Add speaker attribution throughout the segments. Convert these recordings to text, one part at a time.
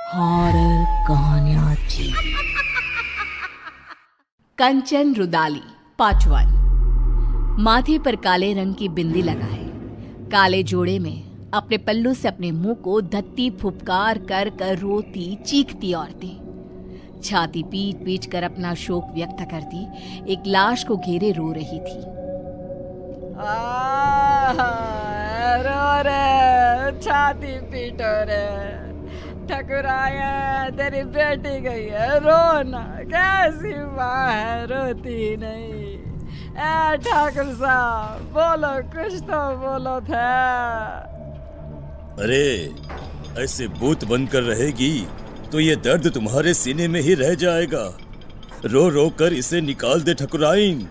Speaker 1: Horror कहानियां थी। कंचन rudali part 1। माथे पर काले रंग की बिंदी लगाए, काले जोड़े में अपने पल्लू से अपने मुंह को धत्ती फुफकार कर कर रोती चीखती औरतें छाती पीट पीट कर अपना शोक व्यक्त करती एक लाश को घेरे रो रही थी।
Speaker 2: रो रे, छाती पीटो रे, ठकुराया तेरी बेटी गई है, रोना, कैसी माँ है रोती नहीं। ए ठाकुर साहब बोलो, कुछ तो बोलो था।
Speaker 3: अरे ऐसे बूथ बनकर रहेगी तो ये दर्द तुम्हारे सीने में ही रह जाएगा। रो रो कर इसे निकाल दे ठकुराइन।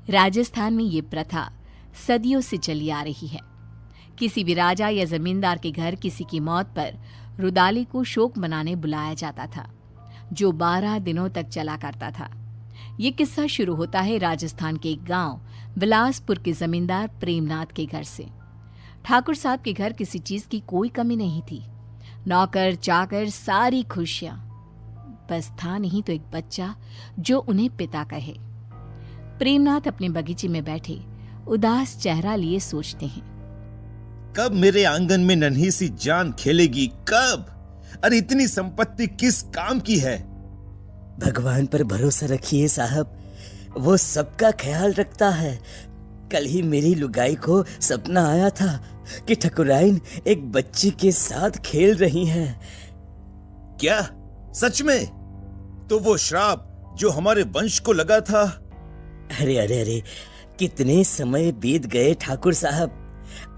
Speaker 1: राजस्थान में ये प्रथा सदियों से चली आ रही है। किसी भी राजा या जमींदार के घर किसी की मौत पर रुदाली को शोक मनाने बुलाया जाता था, जो 12 दिनों तक चला करता था। ये किस्सा शुरू होता है राजस्थान के एक गांव बिलासपुर के जमींदार प्रेमनाथ के घर से। ठाकुर साहब के घर किसी चीज की कोई कमी नहीं थी। नौकर चाकर सारी खुशियां, बस था नहीं तो एक बच्चा जो उन्हें पिता कहे। प्रेमनाथ अपने बगीचे में बैठे उदास चेहरा लिए सोचते हैं,
Speaker 3: कब मेरे आंगन में नन्ही सी जान खेलेगी, कब? अरे इतनी संपत्ति किस काम की है?
Speaker 4: भगवान पर भरोसा रखिए साहब, वो सबका ख्याल रखता है। कल ही मेरी लुगाई को सपना आया था कि ठकुराइन एक बच्ची के साथ खेल रही हैं।
Speaker 3: क्या सच में? तो वो श्राप जो हमारे वंश को लगा था।
Speaker 4: अरे अरे अरे, कितने समय बीत गए ठाकुर साहब,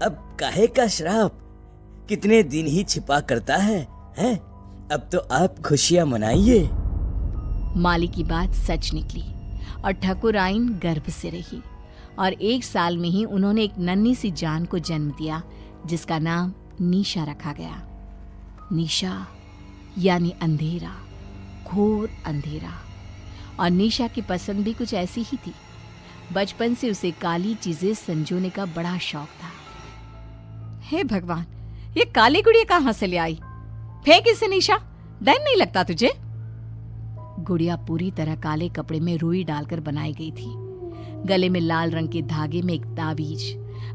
Speaker 4: अब काहे का श्राप? कितने दिन ही छिपा करता है, हैं? अब तो आप खुशियां मनाइए।
Speaker 1: माली की बात सच निकली और ठकुराइन गर्भ से रही और 1 साल में ही उन्होंने एक नन्ही सी जान को जन्म दिया, जिसका नाम निशा रखा गया। निशा यानी अंधेरा, घोर अंधेरा। और निशा की पसंद भी कुछ ऐसी ही थी। बचपन से उसे काली चीजें संजोने का बड़ा शौक था। हे भगवान, ये काली गुड़िया कहां से ले आई? फेंक इसे निशा, डर नहीं लगता तुझे? गुड़िया पूरी तरह काले कपड़े में रुई डालकर बनाई गई थी। गले में लाल रंग के धागे में एक ताबीज,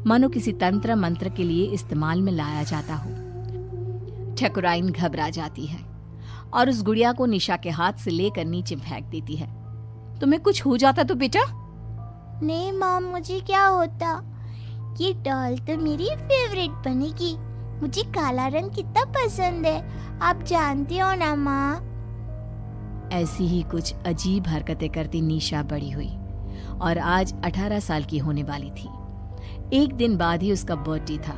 Speaker 1: मानो किसी तंत्र मंत्र के लिए इस्तेमाल में लाया जाता हो। ठकुराइन घबरा जाती है और उस गुड़िया को निशा के हाथ से लेकर नीचे फेंक देती है। तुम्हें कुछ हो जाता तो बेटा?
Speaker 5: नहीं माँ, मुझे क्या होता? ये डॉल तो मेरी फेवरेट बनेगी। मुझे काला रंग कितना पसंद है, आप जानती हो ना माँ।
Speaker 1: ऐसी ही कुछ अजीब हरकतें करती निशा बड़ी हुई और आज 18 साल की होने वाली थी। एक दिन बाद ही उसका बर्थडे था।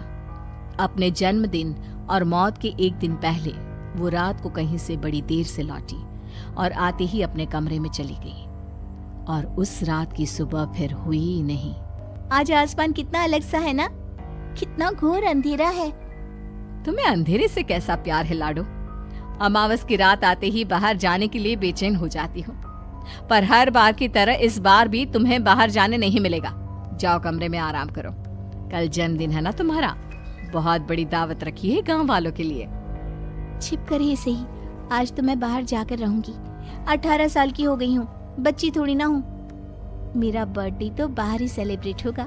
Speaker 1: अपने जन्मदिन और मौत के एक दिन पहले वो रात को कहीं से बड़ी देर से लौटी और आते ही अपने कमरे में चली गई। और उस रात की सुबह फिर हुई ही नहीं।
Speaker 5: आज आसमान कितना अलग सा है ना, कितना घोर अंधेरा है।
Speaker 1: तुम्हें अंधेरे से कैसा प्यार है लाडो? अमावस की रात आते ही बाहर जाने के लिए बेचैन हो जाती हो, पर हर बार की तरह इस बार भी तुम्हें बाहर जाने नहीं मिलेगा। जाओ कमरे में आराम करो। कल जन्मदिन है ना तुम्हारा, बहुत बड़ी दावत रखी है गांव वालों के लिए।
Speaker 5: छिप कर ही सही, आज तो मैं बाहर जाकर रहूंगी। 18 साल की हो गई हूँ, बच्ची थोड़ी ना हूँ। मेरा बर्थडे तो बाहर ही सेलिब्रेट होगा।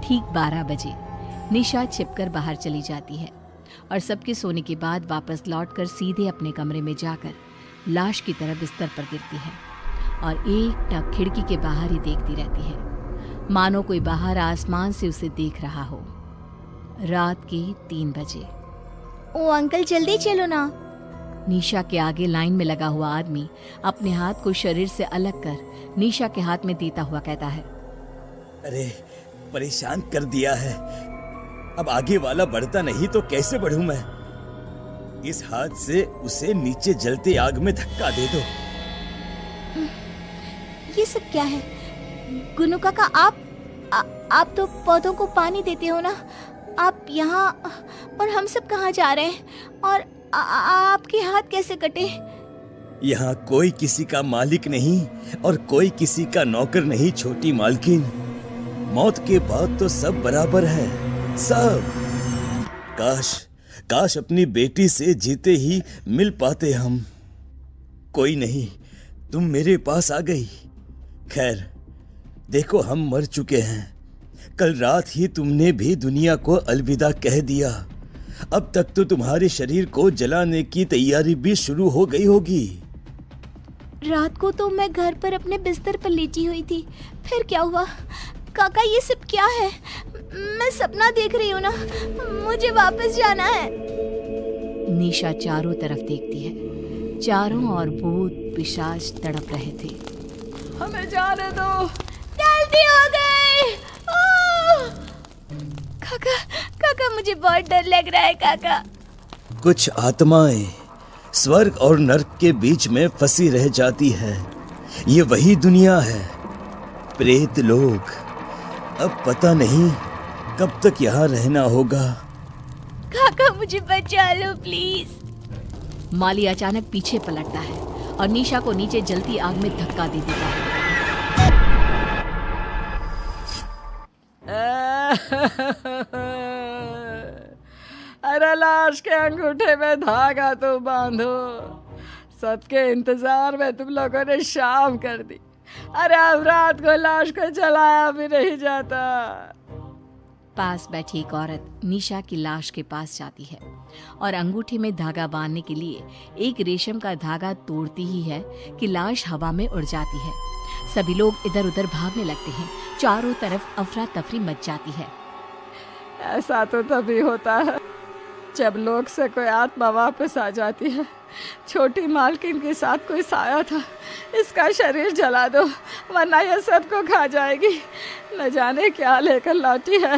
Speaker 1: ठीक 12 बजे निशा छिपकर बाहर चली जाती है और सबके सोने के बाद वापस लौटकर सीधे अपने कमरे में जाकर लाश की तरह बिस्तर पर गिरती है और एकटक खिड़की के बाहर ही देखती रहती है, मानो कोई बाहर आसमान से उसे देख रहा हो। रात के 3 बजे।
Speaker 5: ओ अंकल, जल्दी चलो ना।
Speaker 1: निशा के आगे लाइन में लगा हुआ आदमी अपने हाथ को शरीर से अलग कर निशा के हाथ में देता हुआ कहता है,
Speaker 4: अरे परेशान कर दिया है, अब आगे वाला बढ़ता नहीं तो कैसे बढ़ूं मैं? इस हाथ से उसे नीचे जलते आग में धक्का दे दो।
Speaker 5: ये सब क्या है? गुनु काका, आप तो पौधों को पानी देते हो ना, आप यहाँ, और हम सब कहाँ जा रहे हैं? और आपके हाथ कैसे कटे?
Speaker 4: यहाँ कोई किसी का मालिक नहीं और कोई किसी का नौकर नहीं छोटी मालकिन।
Speaker 3: मौत के बाद तो सब बराबर है, सब। काश काश अपनी बेटी से जीते ही मिल पाते हम। कोई नहीं, तुम मेरे पास आ गई। खैर, देखो हम मर चुके हैं। कल रात ही तुमने भी दुनिया को अलविदा कह दिया। अब तक तो तुम्हारे शरीर को जलाने की तैयारी भी शुरू हो गई होगी।
Speaker 5: रात को तो मैं घर पर अपने बिस्तर पर लेटी हुई थी। फिर क्या हुआ? काका, ये सब क्या है? मैं सपना देख रही हूँ ना, मुझे वापस जाना है।
Speaker 1: निशा चारों तरफ देखती है। चारों ओर भूत पिशाच तड़प रहे थे।
Speaker 2: हमें जाने दो।
Speaker 5: गलती हो गई। ओह! काका, काका, मुझे बहुत डर लग रहा है काका।
Speaker 3: कुछ आत्माएं स्वर्ग और नर्क के बीच में फंसी रह जाती है। ये वही दुनिया है, प्रेत लोग। अब पता नहीं कब तक यहाँ रहना होगा।
Speaker 5: काका, मुझे बचा लो प्लीज।
Speaker 1: माली अचानक पीछे पलटता है और निशा को नीचे जलती आग में धक्का दे देता है।
Speaker 2: अरे लाश के अंगूठे में धागा तो बांधो। सबके इंतजार में तुम लोगों ने शाम कर दी। अरे अब रात को लाश को जलाया भी नहीं जाता।
Speaker 1: पास बैठी एक औरत निशा की लाश के पास जाती है और अंगूठे में धागा बांधने के लिए एक रेशम का धागा तोड़ती ही है कि लाश हवा में उड़ जाती है। सभी लोग इधर उधर भागने लगते हैं। चारों तरफ अफरा तफरी मच जाती है।
Speaker 2: ऐसा तो तभी होता है जब लोग से कोई आत्मा वापस आ जाती है। छोटी मालकिन के साथ कोई साया था। इसका शरीर जला दो वरना यह सबको खा जाएगी। न जाने क्या लेकर लौटी है।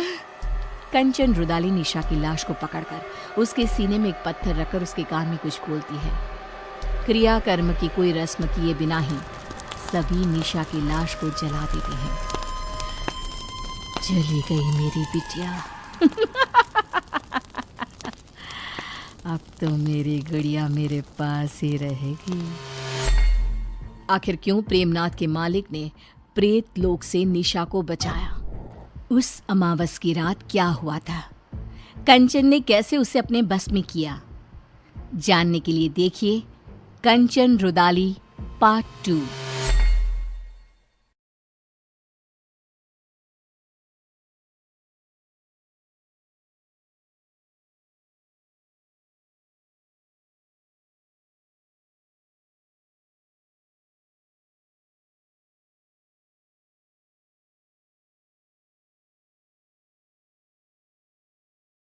Speaker 1: कंचन रुदाली निशा की लाश को पकड़कर उसके सीने में एक पत्थर रखकर उसके कान में कुछ बोलती है। क्रियाकर्म की कोई रस्म किए बिना ही सभी निशा की लाश को जला देते हैं। चली गई मेरी बिटिया। अब तो मेरी गुड़िया मेरे पास ही रहेगी। आखिर क्यों प्रेमनाथ के मालिक ने प्रेत लोक से निशा को बचाया? उस अमावस की रात क्या हुआ था? कंचन ने कैसे उसे अपने बस में किया? जानने के लिए देखिए कंचन रुदाली पार्ट 2।